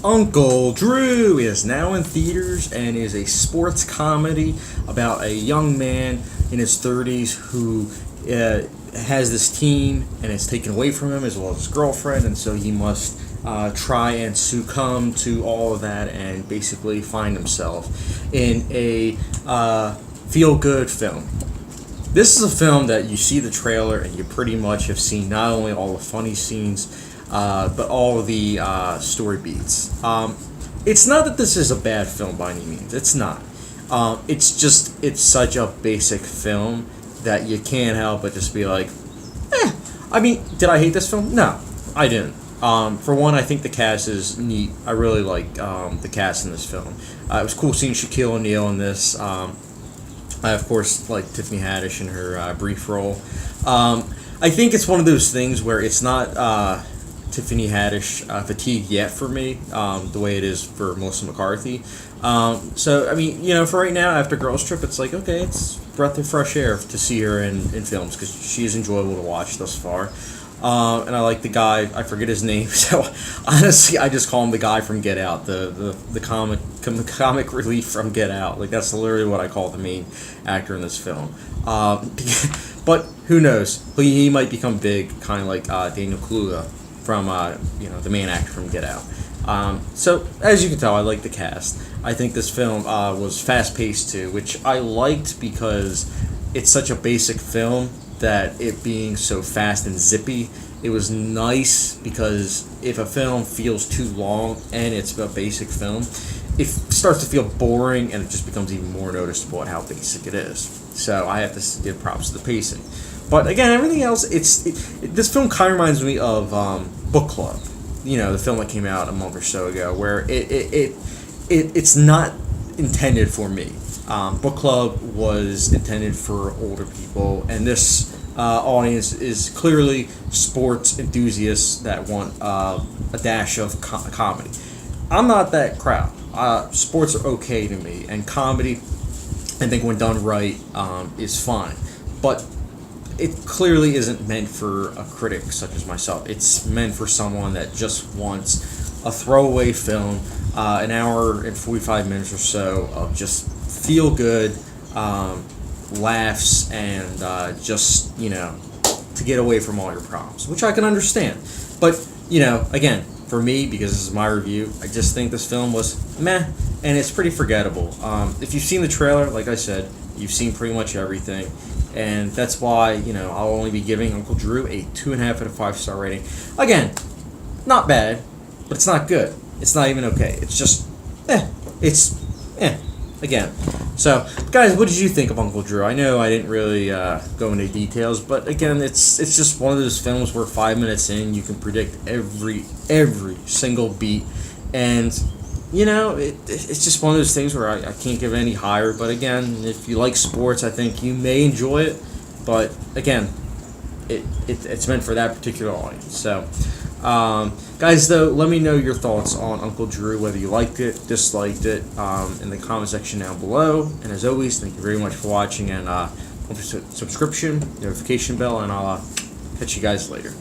Uncle Drew is now in theaters and is a sports comedy about a young man in his 30s who has this team and it's taken away from him as well as his girlfriend, and so he must try and succumb to all of that and basically find himself in a feel good film. This is a film that you see the trailer and you pretty much have seen not only all the funny scenes but all of the story beats. It's not that this is a bad film by any means. It's not. It's such a basic film that you can't help but just be like, eh. I mean, did I hate this film? No, I didn't. For one, I think the cast is neat. I really like the cast in this film. It was cool seeing Shaquille O'Neal in this. I, of course, like Tiffany Haddish in her brief role. I think it's one of those things where it's not Tiffany Haddish fatigue yet for me, the way it is for Melissa McCarthy. So, I mean, for right now, after Girls Trip, it's like, okay, it's breath of fresh air to see her in films because she is enjoyable to watch thus far. And I like the guy, I forget his name, so honestly, I just call him the guy from Get Out, the comic relief from Get Out. Like, that's literally what I call the main actor in this film. But who knows? He might become big, kind of like Daniel Kaluuya from the main actor from Get Out. So as you can tell, I like the cast. I think this film was fast paced too, which I liked because it's such a basic film that it being so fast and zippy, it was nice because if a film feels too long and it's a basic film, it starts to feel boring and it just becomes even more noticeable at how basic it is. So I have to give props to the pacing. But again, everything else, this film kind of reminds me of Book Club, the film that came out a month or so ago, where it's not intended for me. Book Club was intended for older people, and this audience is clearly sports enthusiasts that want a dash of comedy. I'm not that crowd. Sports are okay to me, and comedy, I think when done right, is fine. But it clearly isn't meant for a critic such as myself. It's meant for someone that just wants a throwaway film, an hour and 45 minutes or so of just feel good, laughs, and just, to get away from all your problems, which I can understand. But, again, for me, because this is my review, I just think this film was meh, and it's pretty forgettable. If you've seen the trailer, like I said, you've seen pretty much everything. And that's why, I'll only be giving Uncle Drew a 2.5 out of 5 star rating. Again, not bad, but it's not good. It's not even okay. It's just, again. So, guys, what did you think of Uncle Drew? I know I didn't really go into details, but again, it's just one of those films where 5 minutes in, you can predict every single beat. And it's just one of those things where I can't give it any higher. But again, if you like sports, I think you may enjoy it. But again, it's meant for that particular audience. So, guys, though, let me know your thoughts on Uncle Drew, whether you liked it, disliked it, in the comment section down below. And as always, thank you very much for watching, and subscription, notification bell, and I'll catch you guys later.